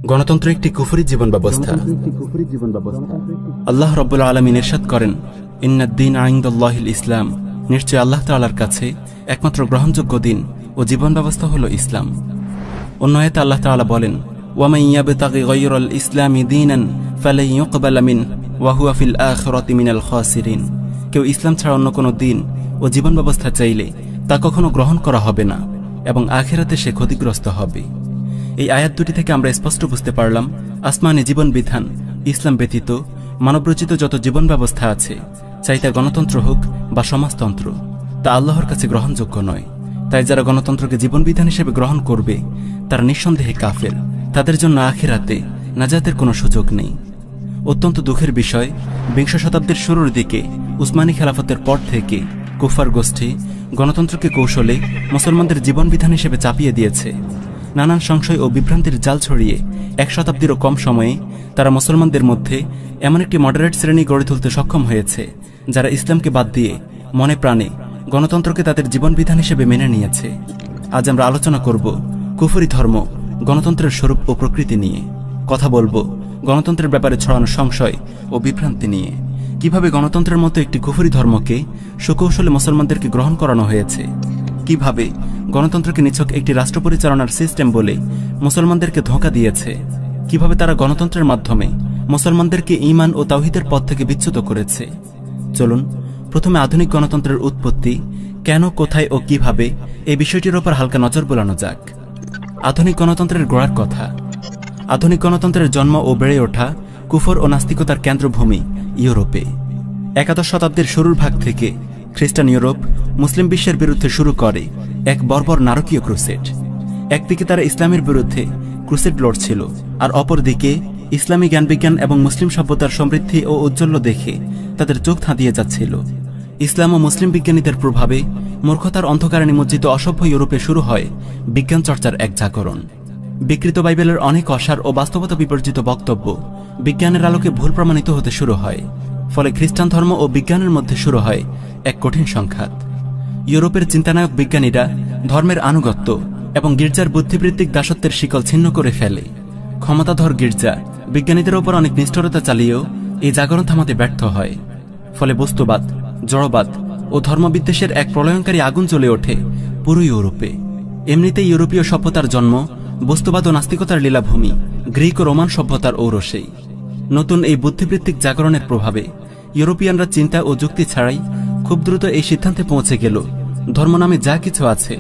গণতন্ত্র একটি কুফরি জীবন ব্যবস্থা। আল্লাহ রাব্বুল আলামিন ইরশাদ করেন, ইন্নাদ-দীন ইনদাল্লাহিল ইসলাম, নিশ্চয় আল্লাহ তাআলার কাছে একমাত্র গ্রহণযোগ্য দিন ও জীবন ব্যবস্থা হলো ইসলাম। অন্য আয়াতে আল্লাহ তাআলা বলেন, ওয়ামান ইয়াবতাগি গায়রাল ইসলামি দীনান ফালান ইউকবালা মিনহু ওয়া হুয়া ফিল আখিরাতি মিনাল খাসিরিন। কেউ ইসলাম ছাড়া অন্য কোনো দিন ও জীবন ব্যবস্থা চাইলে তা কখনো গ্রহণ করা হবে না এবং আখিরাতে সে ক্ষতিগ্রস্ত হবে। এই আয়াত দুটি থেকে আমরা স্পষ্ট বুঝতে পারলাম, আসমানি জীবন বিধান ইসলাম ব্যতীত মানবরচিত যত জীবন ব্যবস্থা আছে, চাই তা গণতন্ত্র হোক বা সমাজতন্ত্র, তা আল্লাহর কাছে গ্রহণযোগ্য নয়। তাই যারা গণতন্ত্রকে জীবন বিধান হিসেবে গ্রহণ করবে তারা নিঃসন্দেহে কাফের। তাদের জন্য আখিরাতে নাজাতের কোনো সুযোগ নেই। অত্যন্ত দুঃখের বিষয়, বিংশ শতাব্দীর শুরুর দিকে উসমানী খেলাফতের পর থেকে কুফার গোষ্ঠী গণতন্ত্রকে কৌশলে মুসলমানদের জীবন বিধান হিসেবে চাপিয়ে দিয়েছে। নানান সংশয় ও বিভ্রান্তির জাল ছড়িয়ে এক শতাব্দীরও কম সময়ে তারা মুসলমানদের মধ্যে এমন একটি মডারেট শ্রেণী গড়ে তুলতে সক্ষম হয়েছে যারা ইসলামকে বাদ দিয়ে মনে প্রাণে গণতন্ত্রকে তাদের জীবন বিধান হিসেবে মেনে নিয়েছে। আজ আমরা আলোচনা করব কুফরি ধর্ম গণতন্ত্রের স্বরূপ ও প্রকৃতি নিয়ে। কথা বলবো গণতন্ত্রের ব্যাপারে ছড়ানো সংশয় ও বিভ্রান্তি নিয়ে। কিভাবে গণতন্ত্রের মতো একটি কুফরি ধর্মকে সুকৌশলে মুসলমানদেরকে গ্রহণ করানো হয়েছে, কিভাবে গণতন্ত্রকে নিছক একটি রাষ্ট্র পরিচালনার সিস্টেম বলে মুসলমানদেরকে ধোঁকা দিয়েছে, কিভাবে তারা গণতন্ত্রের মাধ্যমে মুসলমানদেরকে ঈমান ও তাওহীদের পথ থেকে বিচ্যুত করেছে। চলুন প্রথমে আধুনিক গণতন্ত্রের উৎপত্তি, কেন, কোথায় ও কিভাবে এই বিষয়টির ওপর হালকা নজর বোলানো যাক। আধুনিক গণতন্ত্রের গোড়ার কথা। আধুনিক গণতন্ত্রের জন্ম ও বেড়ে ওঠা কুফর ও নাস্তিকতার কেন্দ্রভূমি ইউরোপে। একাদশ শতাব্দীর শুরুর ভাগ থেকে খ্রিস্টান ইউরোপ মুসলিম বিশ্বের বিরুদ্ধে শুরু করে এক বর্বর নারকীয় ক্রুসেড। একদিকে তারা ইসলামের বিরুদ্ধে ক্রুসেড লড়ছিল, আর অপরদিকে ইসলামী জ্ঞানবিজ্ঞান এবং মুসলিম সভ্যতার সমৃদ্ধি ও ঔজ্জ্বল্য দেখে তাদের চোখ ধাঁধিয়ে যাচ্ছিল। ইসলাম ও মুসলিম বিজ্ঞানীদের প্রভাবে মূর্খতার অন্ধকারে নিমজ্জিত অসভ্য ইউরোপে শুরু হয় বিজ্ঞান চর্চার এক জাগরণ। বিকৃত বাইবেলের অনেক অসার ও বাস্তবতা বিবর্জিত বক্তব্য বিজ্ঞানের আলোকে ভুল প্রমাণিত হতে শুরু হয়। ফলে খ্রিস্টান ধর্ম ও বিজ্ঞানের মধ্যে শুরু হয় এক কঠিন সংঘাত। ইউরোপের চিন্তানায়ক বিজ্ঞানীরা ধর্মের আনুগত্য এবং গির্জার বুদ্ধিবৃত্তিক দাসত্বের শিকল ছিন্ন করে ফেলে। ক্ষমতাধর গির্জা বিজ্ঞানীদের ওপর অনেক নিষ্ঠুরতা চালিয়েও এই জাগরণ থামাতে ব্যর্থ হয়। ফলে বস্তুবাদ, জড়বাদ ও ধর্মবিদ্বেষের এক প্রলয়ঙ্কারী আগুন জ্বলে ওঠে পুরো ইউরোপে। এমনিতেই ইউরোপীয় সভ্যতার জন্ম বস্তুবাদ ও নাস্তিকতার লীলাভূমি গ্রিক ও রোমান সভ্যতার ঔরসেই। নতুন এই বুদ্ধিবৃত্তিক জাগরণের প্রভাবে ইউরোপিয়ানরা চিন্তা ও যুক্তি ছাড়াই খুব দ্রুত এই সিদ্ধান্তে পৌঁছে গেল, ধর্ম নামে যা কিছু আছে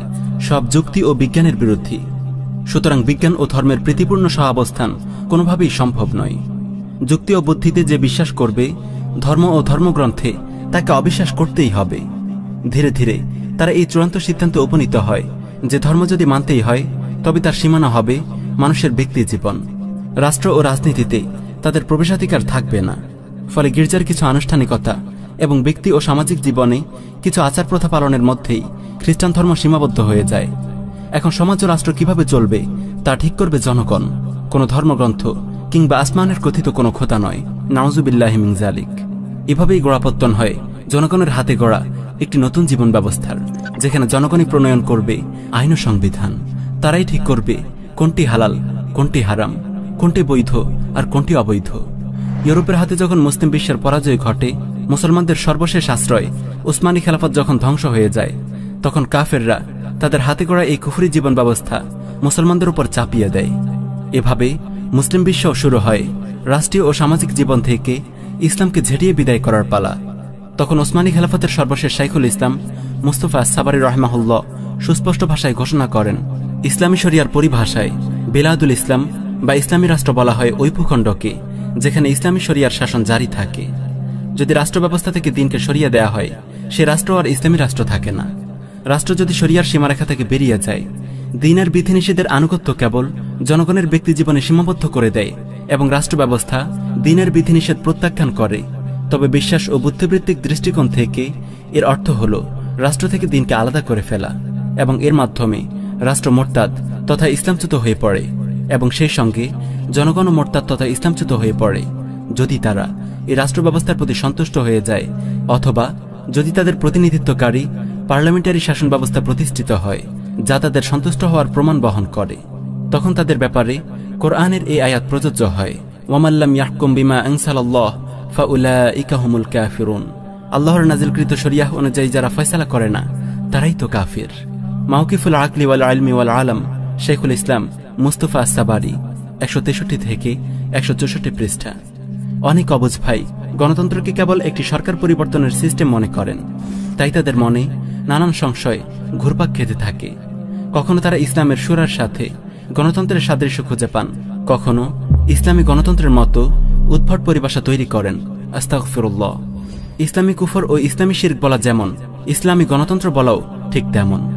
সব যুক্তি ও বিজ্ঞানের বিরোধী। সুতরাং বিজ্ঞান ও ধর্মের প্রীতিপূর্ণ সহাবস্থান কোনোভাবেই সম্ভব নয়। যুক্তি ও বুদ্ধিতে যে বিশ্বাস করবে, ধর্ম ও ধর্মগ্রন্থে তাকে অবিশ্বাস করতেই হবে। ধীরে ধীরে তারা এই চূড়ান্ত সিদ্ধান্তে উপনীত হয় যে ধর্ম যদি মানতেই হয় তবে তার সীমানা হবে মানুষের ব্যক্তি জীবন। রাষ্ট্র ও রাজনীতিতে তাদের প্রবেশাধিকার থাকবে না। ফলে গির্জার কিছু আনুষ্ঠানিকতা এবং ব্যক্তি ও সামাজিক জীবনে কিছু আচার প্রথা পালনের মধ্যেই খ্রিস্টান ধর্ম সীমাবদ্ধ হয়ে যায়। এখন সমাজ ও রাষ্ট্র কিভাবে চলবে তা ঠিক করবে জনগণ, কোনো ধর্মগ্রন্থ কিংবা আসমানের কথিত কোনো খোদা নয়। নাউজুবিল্লাহি মিন যালিক। এভাবেই গোড়াপত্তন হয় জনগণের হাতে গড়া একটি নতুন জীবন ব্যবস্থার, যেখানে জনগণই প্রণয়ন করবে আইন ও সংবিধান। তারাই ঠিক করবে কোনটি হালাল, কোনটি হারাম, কোনটি বৈধ আর কোনটি অবৈধ। ইউরোপের হাতে যখন মুসলিম বিশ্বের পরাজয় ঘটে, মুসলমানদের সর্বশেষ আশ্রয় উসমানী খেলাফত যখন ধ্বংস হয়ে যায়, তখন কাফেররা তাদের হাতে গড়া এই কুফরি জীবন ব্যবস্থা মুসলমানদের উপর চাপিয়ে দেয়। এভাবে মুসলিম বিশ্ব শুরু হয় রাষ্ট্রীয় ও সামাজিক জীবন থেকে ইসলামকে ঝেঁটিয়ে বিদায় করার পালা। তখন ওসমানী খেলাফতের সর্বশেষ শাইখুল ইসলাম মুস্তাফা সাবারি রাহমাহুল্লাহ সুস্পষ্ট ভাষায় ঘোষণা করেন, ইসলামী শরিয়ার পরিভাষায় বেলাদুল ইসলাম বা ইসলামী রাষ্ট্র বলা হয় ওই ভূখণ্ডকে যেখানে ইসলামী শরিয়ার শাসন জারি থাকে। যদি রাষ্ট্র ব্যবস্থা থেকে দিনকে সরিয়ে দেয়া হয়, সে রাষ্ট্র আর ইসলামী রাষ্ট্র থাকে না। রাষ্ট্র যদি শরিয়ার সীমারেখা থেকে বেরিয়ে যায়, দিনের বিধিনিষেধের আনুগত্য কেবল জনগণের ব্যক্তি জীবনে সীমাবদ্ধ করে দেয় এবং রাষ্ট্র ব্যবস্থা দিনের বিধিনিষেধ প্রত্যাখ্যান করে, তবে বিশ্বাস ও বুদ্ধিবৃত্তিক দৃষ্টিকোণ থেকে এর অর্থ হল রাষ্ট্র থেকে দিনকে আলাদা করে ফেলা, এবং এর মাধ্যমে রাষ্ট্র মোরতাদ তথা ইসলামচ্যুত হয়ে পড়ে এবং সেই সঙ্গে জনগণও মোরতাদ তথা ইসলামচ্যুত হয়ে পড়ে যদি তারা এই রাষ্ট্র ব্যবস্থার প্রতি সন্তুষ্ট হয়ে যায়, অথবা যদি তাদের প্রতিনিধিত্বকারী পার্লামেন্টারি শাসন ব্যবস্থা প্রতিষ্ঠিত হয় যা তাদের সন্তুষ্ট হওয়ার প্রমাণ বহন করে। তখন তাদের ব্যাপারে কোরআনের এই আয়াত প্রযোজ্য হয়, ওয়ামাল্লাম ইয়াহকুম বিমা আনসালাল্লাহ ফাউলাইকা হুমুল কাফিরুন। আল্লাহর নাজিলকৃত শরিয়াহ অনুযায়ী যারা ফয়সালা করে না তারাই তো কাফির। মাওকিফুল আকলি ওয়াল ইলমি ওয়াল আলম, শেখুল ইসলাম মুস্তাফা আস-সাবারি, 163 থেকে 164 পৃষ্ঠা। অনেক অবুঝ ভাই গণতন্ত্রকে কেবল একটি সরকার পরিবর্তনের সিস্টেম মনে করেন, তাই তাদের মনে নানান সংশয় ঘুরপাক খেতে থাকে। কখনো তারা ইসলামের শুরার সাথে গণতন্ত্রের সাদৃশ্য খুঁজে পান, কখনো ইসলামী গণতন্ত্রের মতো উদ্ভট পরিভাষা তৈরি করেন। আস্তাগফিরুল্লাহ। ইসলামী কুফর ও ইসলামী শিরক বলা যেমন, ইসলামী গণতন্ত্র বলাও ঠিক তেমন।